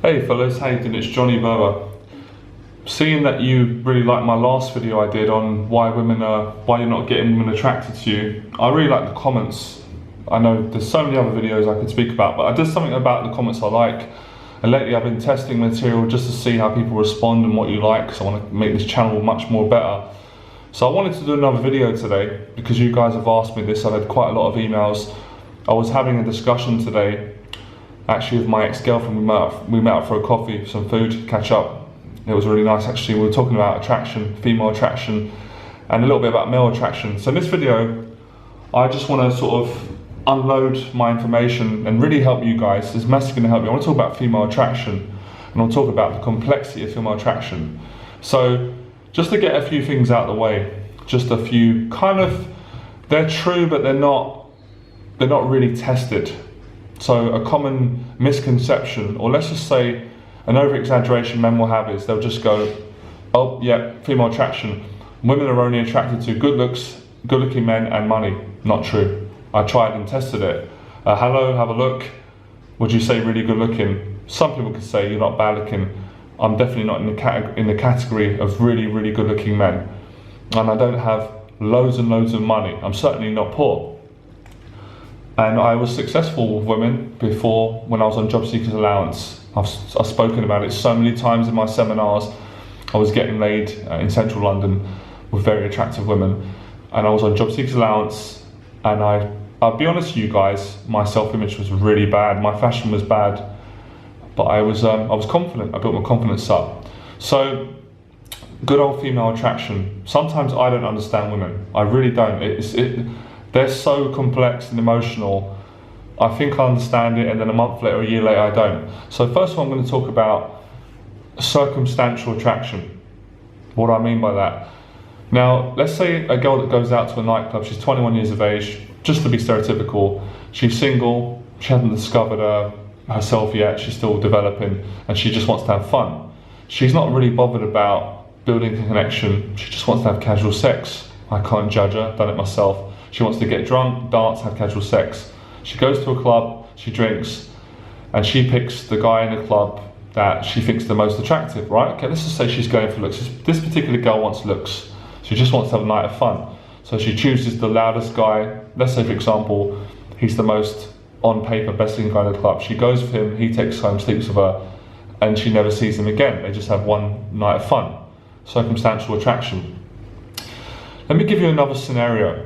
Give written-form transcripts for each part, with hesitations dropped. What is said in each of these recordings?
Hey fellas, how you doing? It's Johnny Berba. Seeing that you really liked my last video I did on why you're not getting women attracted to you, I really like the comments. I know there's so many other videos I could speak about, but I did something about the comments I like. And lately I've been testing material just to see how people respond and what you like, because I want to make this channel much more better. So I wanted to do another video today because you guys have asked me this. I've had quite a lot of emails. I was having a discussion today actually with my ex-girlfriend. We met up for a coffee, some food, catch up. It was really nice actually. We were talking about attraction, female attraction, and a little bit about male attraction. So in this video, I just want to sort of unload my information and really help you guys. This message is going to help you. I want to talk about female attraction, and I'll talk about the complexity of female attraction. So just to get a few things out of the way, just a few they're true, but they're not really tested. So a common misconception, or let's just say an over-exaggeration men will have, is they'll just go, oh yeah, female attraction, women are only attracted to good-looking men and money. Not true. I tried and tested it. Hello, have a look. Would you say really good-looking? Some people could say you're not bad-looking. I'm definitely not in the category of really, really good-looking men. And I don't have loads and loads of money. I'm certainly not poor. And I was successful with women before when I was on job seekers allowance. I've spoken about it so many times in my seminars. I was getting laid in central London with very attractive women, and I was on job seekers allowance, and I'll be honest with you guys, my self-image was really bad, my fashion was bad, but I was confident. I built my confidence up. So good old female attraction. Sometimes I don't understand women. I really don't. They're so complex and emotional. I think I understand it, and then a month later, a year later, I don't. So first of all, I'm going to talk about circumstantial attraction. What do I mean by that? Now, let's say a girl that goes out to a nightclub, she's 21 years of age, just to be stereotypical, she's single, she hasn't discovered herself yet, she's still developing, and she just wants to have fun. She's not really bothered about building a connection, she just wants to have casual sex. I can't judge her, I've done it myself. She wants to get drunk, dance, have casual sex. She goes to a club, she drinks, and she picks the guy in the club that she thinks the most attractive, right? Okay, let's just say she's going for looks. This particular girl wants looks. She just wants to have a night of fun. So she chooses the loudest guy. Let's say, for example, he's the most, on paper, best-looking guy in the club. She goes with him, he takes her home, sleeps with her, and she never sees him again. They just have one night of fun. Circumstantial attraction. Let me give you another scenario.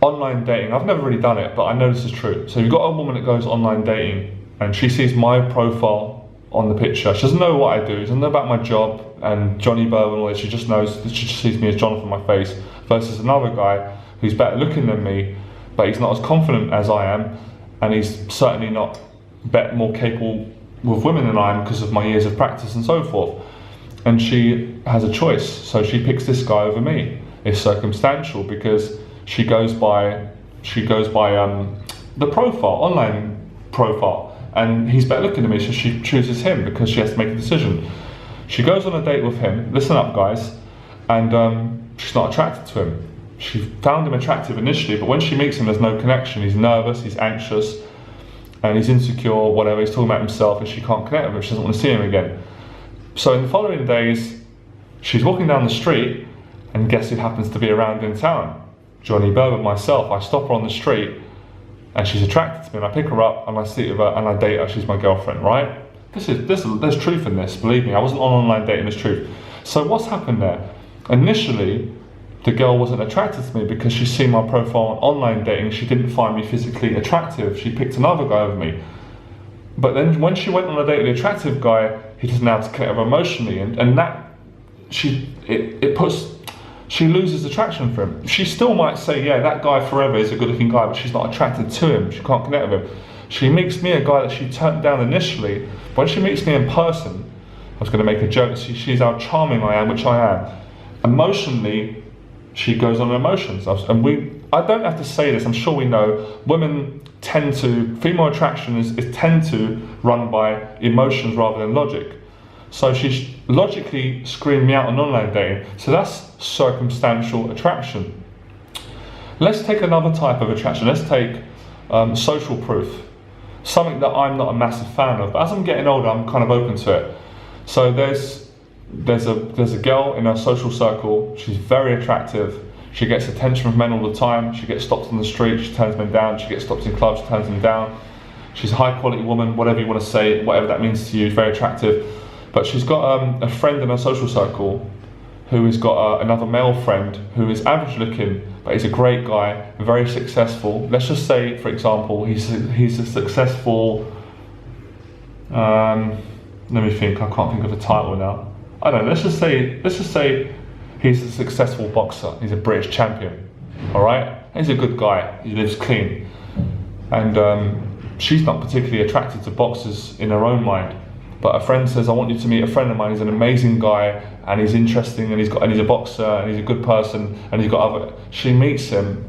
Online dating, I've never really done it, but I know this is true. So you've got a woman that goes online dating, and she sees my profile on the picture. She doesn't know what I do, she doesn't know about my job and Johnny Berba and all this. She just knows that she just sees me as Jonathan, my face, versus another guy who's better looking than me, but he's not as confident as I am, and he's certainly not more capable with women than I am because of my years of practice and so forth. And she has a choice, so she picks this guy over me. It's circumstantial because she goes by the profile, online profile, and he's better looking than me, so she chooses him because she has to make a decision. She goes on a date with him, listen up guys, and she's not attracted to him. She found him attractive initially, but when she meets him there's no connection. He's nervous, he's anxious, and he's insecure, whatever, he's talking about himself, and she can't connect with him, she doesn't want to see him again. So in the following days, she's walking down the street, and guess who happens to be around in town? Johnny Berba, myself. I stop her on the street and she's attracted to me, and I pick her up and I sleep with her and I date her. She's my girlfriend, right? There's truth in this, believe me. I wasn't on online dating, there's truth. So what's happened there? Initially, the girl wasn't attracted to me because she's seen my profile on online dating. She didn't find me physically attractive. She picked another guy over me. But then when she went on a date with the attractive guy, he doesn't know how to connect with her emotionally, and that she loses attraction for him. She still might say, yeah, that guy forever is a good looking guy, but she's not attracted to him. She can't connect with him. She meets me, a guy that she turned down initially. When she meets me in person, I was going to make a joke, she's how charming I am, which I am. Emotionally, she goes on emotions. I don't have to say this, I'm sure we know, women female attraction is tend to run by emotions rather than logic. So she's logically screened me out on online dating. So that's circumstantial attraction. Let's take another type of attraction. Let's take social proof. something that I'm not a massive fan of. But as I'm getting older, I'm kind of open to it. So there's a girl in her social circle. She's very attractive. She gets attention from men all the time. She gets stopped on the street, she turns men down. She gets stopped in clubs, she turns them down. She's a high quality woman, whatever you want to say, whatever that means to you, very attractive. But she's got a friend in her social circle who has got another male friend who is average looking, but he's a great guy, very successful. Let's just say, for example, he's a successful, let me think, I can't think of a title now. I don't know, let's just say he's a successful boxer, he's a British champion, all right? He's a good guy, he lives clean. And she's not particularly attracted to boxers in her own mind. But a friend says, I want you to meet a friend of mine, he's an amazing guy, and he's interesting, and he's a boxer, and he's a good person, and he's got other... She meets him,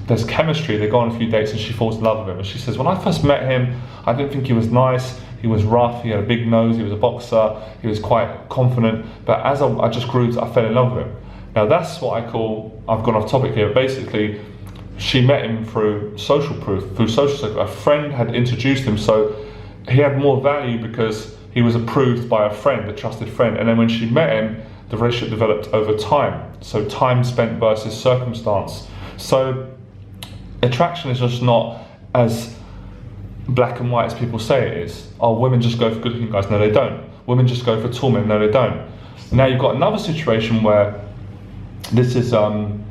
there's chemistry, they go on a few dates, and she falls in love with him. And she says, when I first met him, I didn't think he was nice, he was rough, he had a big nose, he was a boxer, he was quite confident, but as I just grew, I fell in love with him. Now that's what I call, I've gone off topic here, but basically, she met him through social proof, through social circle. A friend had introduced him, so he had more value because he was approved by a friend, a trusted friend. And then when she met him, the relationship developed over time. So time spent versus circumstance. So attraction is just not as black and white as people say it is. Oh, women just go for good looking guys. No, they don't. Women just go for tall men. No, they don't. Now you've got another situation where this is, I'm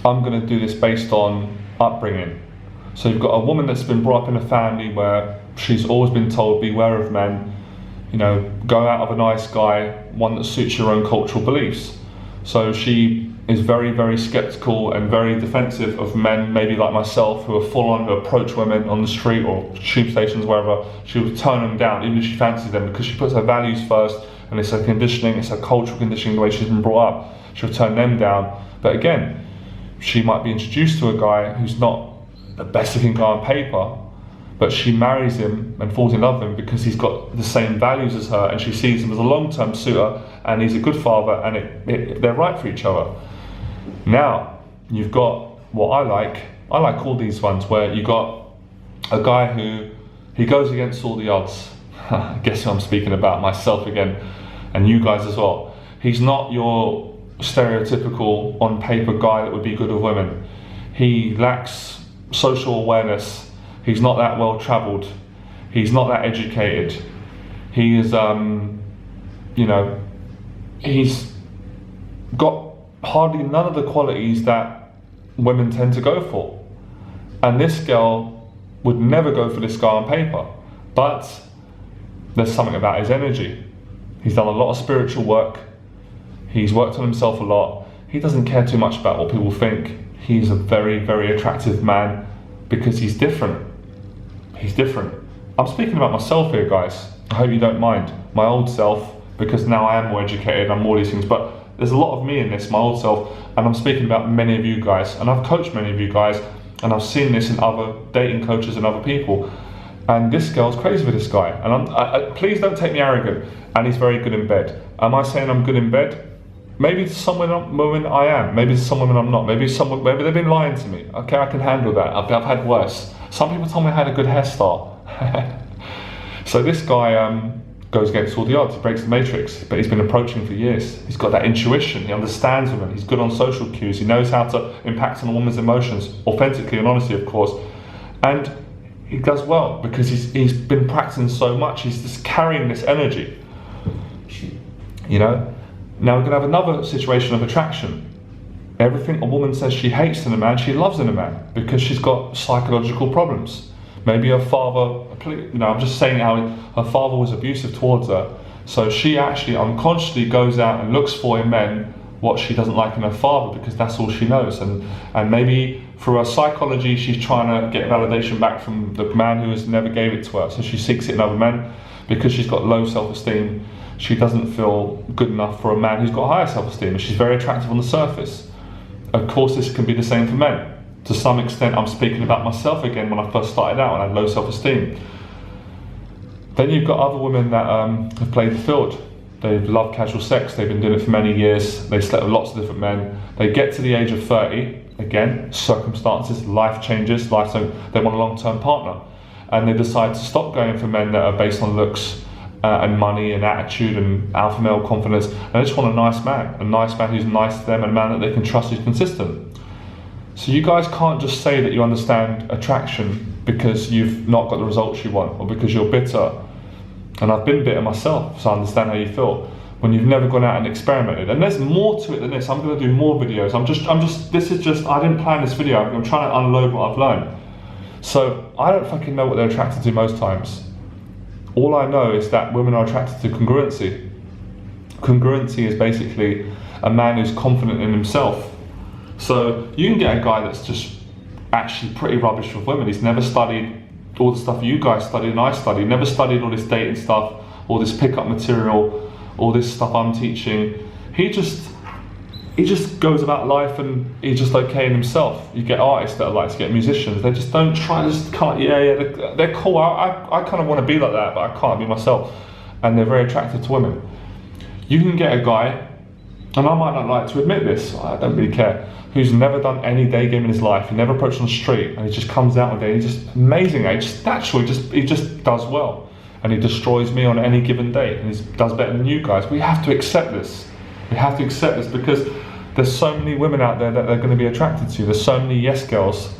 going to do this based on upbringing. So you've got a woman that's been brought up in a family where she's always been told, beware of men, you know, go out of a nice guy, one that suits your own cultural beliefs. So she is very, very skeptical and very defensive of men, maybe like myself, who are full on to approach women on the street or tube stations, wherever. She will turn them down, even if she fancies them, because she puts her values first, and it's her conditioning, it's her cultural conditioning, the way she's been brought up. She'll turn them down. But again, she might be introduced to a guy who's not the best looking guy on paper, but she marries him and falls in love with him because he's got the same values as her, and she sees him as a long-term suitor, and he's a good father, and they're right for each other. Now, you've got what I like all these ones where you got a guy who, he goes against all the odds. Guess who I'm speaking about, myself again, and you guys as well. He's not your stereotypical on paper guy that would be good with women. He lacks social awareness. He's not that well travelled. He's not that educated. He is, you know, he's got hardly none of the qualities that women tend to go for. And this girl would never go for this guy on paper. But there's something about his energy. He's done a lot of spiritual work. He's worked on himself a lot. He doesn't care too much about what people think. He's a very, very attractive man because he's different. He's different. I'm speaking about myself here, guys. I hope you don't mind. My old self, because now I am more educated, I'm more these things, but there's a lot of me in this, my old self, and I'm speaking about many of you guys, and I've coached many of you guys, and I've seen this in other dating coaches and other people. And this girl's crazy with this guy, and please don't take me arrogant, and he's very good in bed. Am I saying I'm good in bed? Maybe to some women I am, maybe to some women I'm not, maybe they've been lying to me. Okay, I can handle that, I've had worse. Some people told me I had a good hairstyle. So this guy goes against all the odds, he breaks the matrix, but he's been approaching for years. He's got that intuition, he understands women, he's good on social cues, he knows how to impact on a woman's emotions, authentically and honestly of course. And he does well because he's been practicing so much, he's just carrying this energy. You know? Now we're going to have another situation of attraction. Everything a woman says she hates in a man, she loves in a man because she's got psychological problems. Maybe her father, you know, I'm just saying how her father was abusive towards her. So she actually unconsciously goes out and looks for in men what she doesn't like in her father because that's all she knows. And maybe through her psychology, she's trying to get validation back from the man who has never gave it to her. So she seeks it in other men because she's got low self-esteem. She doesn't feel good enough for a man who's got higher self-esteem, and she's very attractive on the surface. Of course, this can be the same for men. To some extent, I'm speaking about myself again when I first started out and I had low self-esteem. Then you've got other women that have played the field. They love casual sex, they've been doing it for many years, they slept with lots of different men. They get to the age of 30, again, circumstances, life changes, they want a long-term partner. and they decide to stop going for men that are based on looks and money and attitude and alpha male confidence, and they just want a nice man who's nice to them, and a man that they can trust who's consistent. So you guys can't just say that you understand attraction because you've not got the results you want, or because you're bitter. And I've been bitter myself, so I understand how you feel when you've never gone out and experimented. And there's more to it than this. I'm going to do more videos. I didn't plan this video. I'm trying to unload what I've learned. So I don't fucking know what they're attracted to most times. All I know is that women are attracted to congruency. Congruency is basically a man who's confident in himself. So you can get a guy that's just actually pretty rubbish with women. He's never studied all the stuff you guys studied and I studied, never studied all this dating stuff, all this pickup material, all this stuff I'm teaching. He just goes about life and he's just okay in himself. You get artists that like to get musicians, they just don't try, just can't, they're cool. I kind of want to be like that, but I can't be myself. And they're very attracted to women. You can get a guy, and I might not like to admit this, I don't really care, who's never done any day game in his life, he never approached on the street, and he just comes out one day, he's just amazing, he just does well. And he destroys me on any given day, and he does better than you guys. We have to accept this. We have to accept this, because there's so many women out there that they're going to be attracted to you. There's so many yes girls.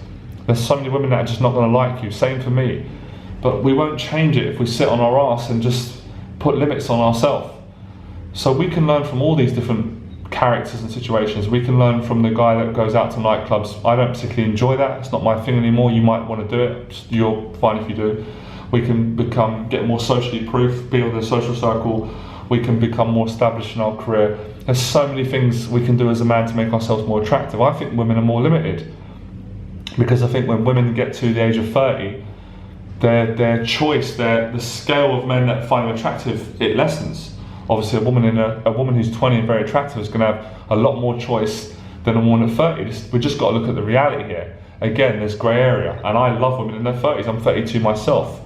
There's so many women that are just not going to like you. Same for me. But we won't change it if we sit on our ass and just put limits on ourselves. So we can learn from all these different characters and situations. We can learn from the guy that goes out to nightclubs. I don't particularly enjoy that. It's not my thing anymore. You might want to do it. You're fine if you do. We can get more socially proof, build a social circle. We can become more established in our career. There's so many things we can do as a man to make ourselves more attractive. I think women are more limited, because I think when women get to the age of 30, their choice, the scale of men that find them attractive, it lessens. Obviously, a woman who's 20 and very attractive is going to have a lot more choice than a woman at 30. We just got to look at the reality here. Again, there's grey area, and I love women in their 30s. I'm 32 myself.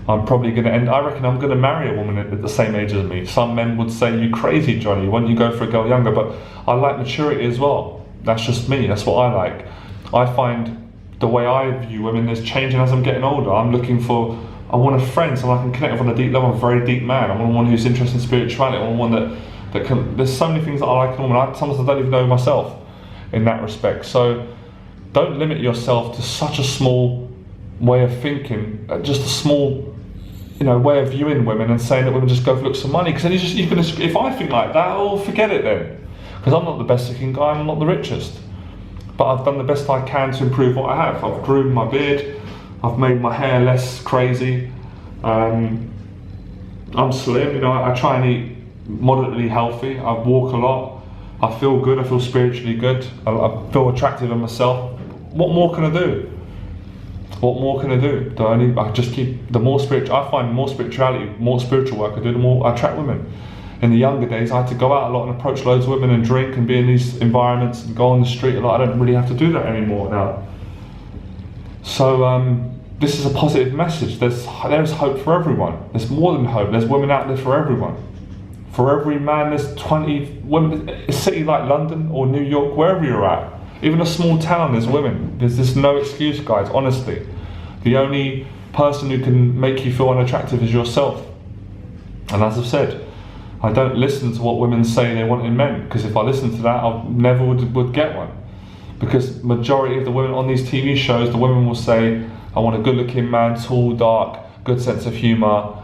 I'm probably going to I reckon I'm going to marry a woman at the same age as me. Some men would say, you crazy, Johnny, why don't you go for a girl younger? But I like maturity as well. That's just me, that's what I like. I find the way I view women is changing as I'm getting older. I want a friend, someone I can connect with on a deep level. I'm a very deep man. I want one who's interested in spirituality. I want one that can, there's so many things that I like in a woman. Sometimes I don't even know myself in that respect. So don't limit yourself to such a small way of thinking, just a small way of viewing women, and saying that women just go for looks and money. Because then if I think like that, oh, forget it then. Because I'm not the best looking guy, I'm not the richest. But I've done the best I can to improve what I have. I've groomed my beard, I've made my hair less crazy. I'm slim, I try and eat moderately healthy. I walk a lot. I feel good, I feel spiritually good. I feel attractive in myself. What more can I do? What more can I do? The more spiritual, I find more spirituality, more spiritual work I do, the more I attract women. In the younger days, I had to go out a lot and approach loads of women and drink and be in these environments and go on the street a lot. I don't really have to do that anymore now. So this is a positive message. There's hope for everyone. There's more than hope. There's women out there for everyone. For every man, there's 20 women. A city like London or New York, wherever you're at, even a small town, there's women. There's no excuse, guys, honestly. The only person who can make you feel unattractive is yourself. And as I've said, I don't listen to what women say they want in men, because if I listened to that, I never would get one. Because majority of the women on these TV shows, the women will say, I want a good looking man, tall, dark, good sense of humour,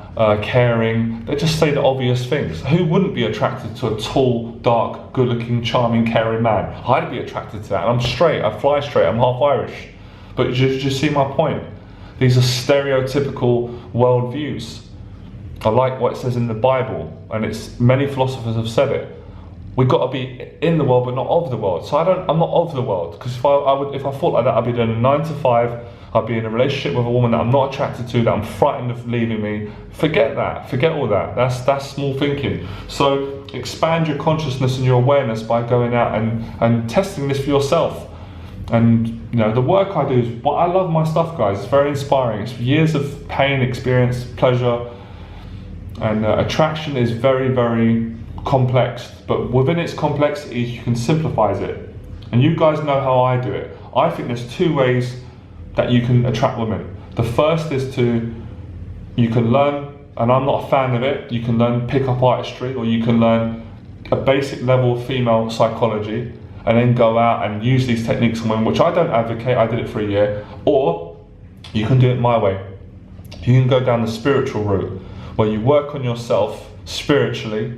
caring. They just say the obvious things. Who wouldn't be attracted to a tall, dark, good looking, charming, caring man? I'd be attracted to that. And I'm straight, I fly straight, I'm half Irish. But do you see my point? These are stereotypical worldviews. I like what it says in the Bible, and many philosophers have said it. We've got to be in the world but not of the world. So I'm not of the world, because if I thought like that, I'd be doing a 9 to 5, I'd be in a relationship with a woman that I'm not attracted to, that I'm frightened of leaving me. Forget that, forget all that. That's small thinking. So expand your consciousness and your awareness by going out and testing this for yourself. And the work I do is, I love my stuff, guys. It's very inspiring. It's years of pain, experience, pleasure, and attraction is very, very complex. But within its complexity, you can simplify it. And you guys know how I do it. I think there's 2 ways that you can attract women. The first is you can learn, and I'm not a fan of it, you can learn pick-up artistry, or you can learn a basic level of female psychology, and then go out and use these techniques on women, which I don't advocate. I did it for a year. Or you can do it my way. You can go down the spiritual route, where you work on yourself spiritually.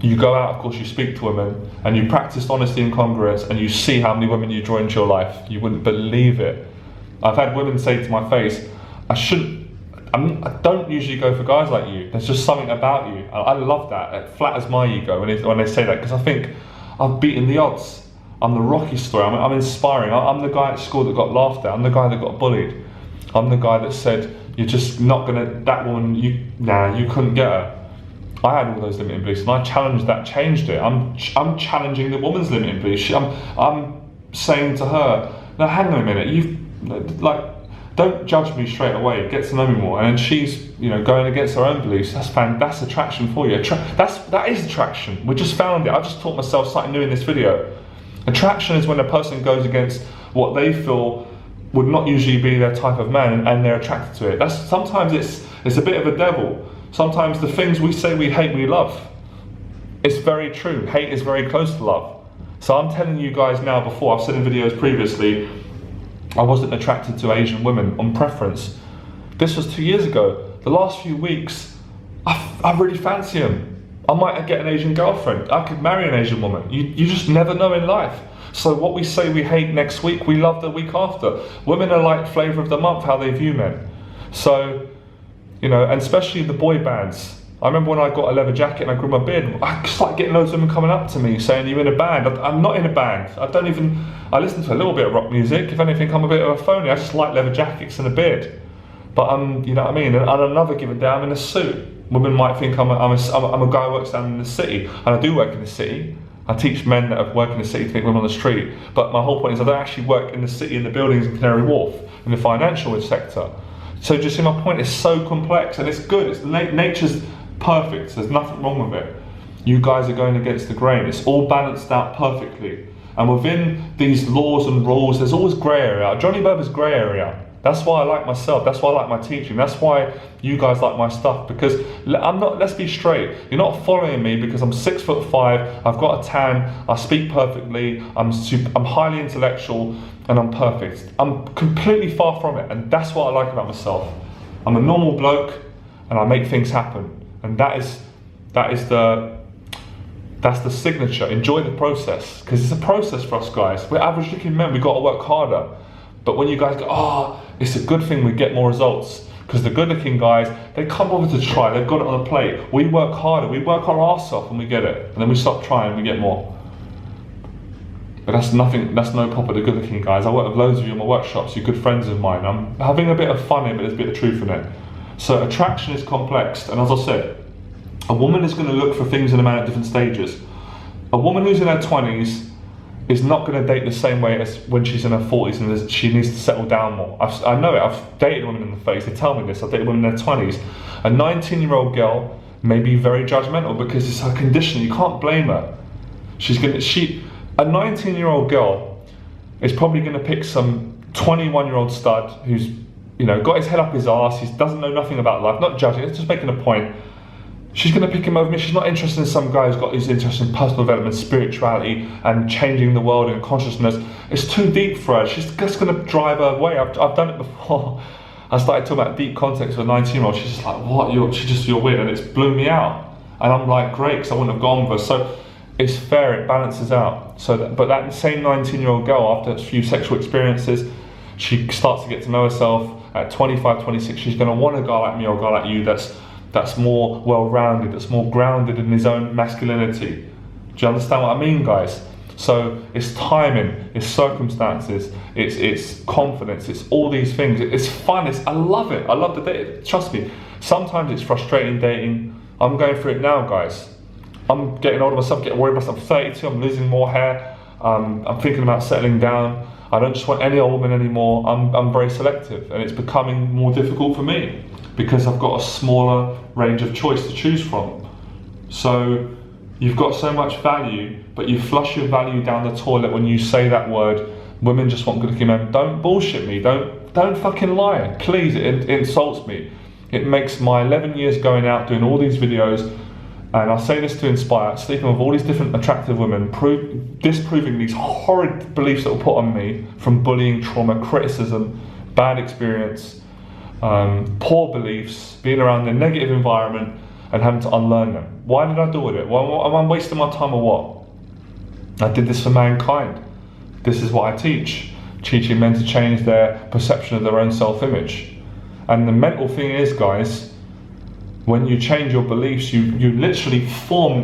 You go out, of course, you speak to women, and you practice honesty and congruence, and you see how many women you draw into your life. You wouldn't believe it. I've had women say to my face, I don't usually go for guys like you. There's just something about you. I love that. It flatters my ego when they say that, because I think I've beaten the odds. I'm the Rocky story. I'm inspiring. I'm the guy at school that got laughed at. I'm the guy that got bullied. I'm the guy that said, you're just not gonna, that woman, you couldn't get her. I had all those limiting beliefs, and I challenged that, changed it. I'm challenging the woman's limiting beliefs. I'm saying to her, now hang on a minute, don't judge me straight away, get to know me more. And then she's, going against her own beliefs. That's attraction for you. That is attraction. We just found it. I just taught myself something new in this video. Attraction is when a person goes against what they feel would not usually be their type of man, and they're attracted to it. Sometimes it's a bit of a devil. Sometimes the things we say we hate, we love. It's very true. Hate is very close to love. So I'm telling you guys now, before I've said in videos previously, I wasn't attracted to Asian women on preference. This was 2 years ago. The last few weeks, I really fancy them. I might get an Asian girlfriend. I could marry an Asian woman. You just never know in life. So what we say we hate next week, we love the week after. Women are like flavour of the month, how they view men. So, and especially the boy bands. I remember when I got a leather jacket and I grew my beard, I started getting loads of women coming up to me saying, you're in a band. I'm not in a band. I listen to a little bit of rock music. If anything, I'm a bit of a phony. I just like leather jackets and a beard. But you know what I mean? And on another given day, I'm in a suit. Women might think I'm a guy who works down in the city. And I do work in the city. I teach men that work in the city to think women on the street. But my whole point is I don't actually work in the city, in the buildings in Canary Wharf, in the financial sector. So just see, my point is so complex, and it's good. Nature's perfect. There's nothing wrong with it. You guys are going against the grain. It's all balanced out perfectly. And within these laws and rules, there's always grey area. Johnny Berba's grey area. That's why I like myself. That's why I like my teaching. That's why you guys like my stuff, because let's be straight. You're not following me because I'm 6'5", I've got a tan, I speak perfectly, I'm highly intellectual, and I'm perfect. I'm completely far from it, and that's what I like about myself. I'm a normal bloke, and I make things happen. And that's the signature. Enjoy the process, because it's a process for us guys. We're average looking men, we've got to work harder. But when you guys go, it's a good thing we get more results, because the good looking guys, they come over to try, they've got it on a plate. We work harder, we work our arse off and we get it. And then we stop trying, we get more. But that's no pop at the good looking guys. I work with loads of you in my workshops, you're good friends of mine. I'm having a bit of fun here, but there's a bit of truth in it. So attraction is complex, and as I said, a woman is going to look for things in a man at different stages. A woman who's in her 20s is not going to date the same way as when she's in her 40s, and she needs to settle down more. I know it. I've dated women in the face. They tell me this. I've dated women in their 20s. A 19-year-old girl may be very judgmental because it's her condition. You can't blame her. A 19-year-old girl is probably going to pick some 21-year-old stud who's got his head up his arse. He doesn't know nothing about life. Not judging. It's just making a point. She's going to pick him over me. She's not interested in some guy who's interested in personal development, spirituality, and changing the world and consciousness. It's too deep for her. She's just going to drive her away. I've done it before. I started talking about deep context with a 19-year-old. She's just like, what? You're weird, and it's blew me out. And I'm like, great, because I wouldn't have gone with her. So it's fair. It balances out. But that same 19-year-old girl, after a few sexual experiences, she starts to get to know herself. At 25, 26, she's going to want a guy like me or a guy like you that's more well-rounded, that's more grounded in his own masculinity. Do you understand what I mean, guys? So it's timing, it's circumstances, it's confidence, it's all these things. It's fun, I love it. I love the date. Trust me, sometimes it's frustrating dating. I'm going through it now, guys. I'm getting older myself, getting worried about myself. I'm 32, I'm losing more hair. I'm thinking about settling down. I don't just want any old woman anymore. I'm very selective, and it's becoming more difficult for me because I've got a smaller range of choice to choose from. So you've got so much value, but you flush your value down the toilet when you say that word. Women just want good looking men. Don't bullshit me. Don't Don't fucking lie. Please, it insults me. It makes my 11 years going out doing all these videos, and I say this to inspire, sleeping with all these different attractive women, disproving these horrid beliefs that were put on me from bullying, trauma, criticism, bad experience, poor beliefs, being around a negative environment and having to unlearn them. Why did I do it? Well, am I wasting my time or what? I did this for mankind. This is what I teach. Teaching men to change their perception of their own self-image. And the mental thing is, guys, when you change your beliefs, you literally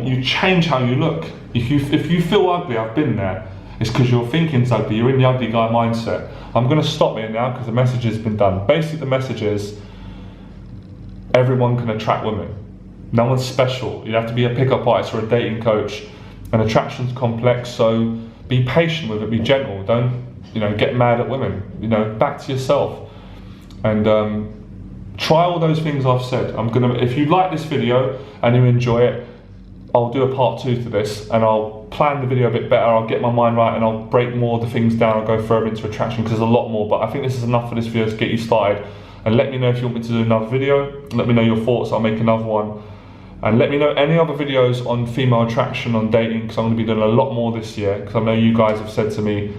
you change how you look. If you feel ugly, I've been there, it's because your thinking's ugly, you're in the ugly guy mindset. I'm going to stop it now because the message has been done. Basically, the message is everyone can attract women. No one's special. You have to be a pickup artist or a dating coach. And attraction's complex, so be patient with it, be gentle. Don't, get mad at women. Back to yourself. And try all those things I've said. If you like this video and you enjoy it, I'll do a part 2 to this, and I'll plan the video a bit better. I'll get my mind right, and I'll break more of the things down. I'll go further into attraction because there's a lot more. But I think this is enough for this video to get you started. And let me know if you want me to do another video. Let me know your thoughts. I'll make another one. And let me know any other videos on female attraction, on dating, because I'm going to be doing a lot more this year. Because I know you guys have said to me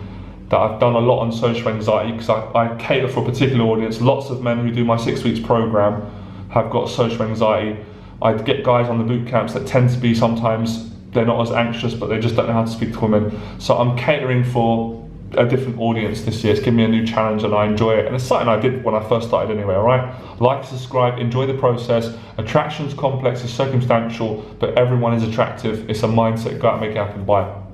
that I've done a lot on social anxiety, because I cater for a particular audience. Lots of men who do my 6 weeks program have got social anxiety. I get guys on the boot camps that tend to be, sometimes they're not as anxious, but they just don't know how to speak to women. So I'm catering for a different audience this year. It's given me a new challenge and I enjoy it. And it's something I did when I first started anyway, alright? Like, subscribe, enjoy the process. Attraction's complex, it's circumstantial, but everyone is attractive. It's a mindset. Go out and make it happen. Bye.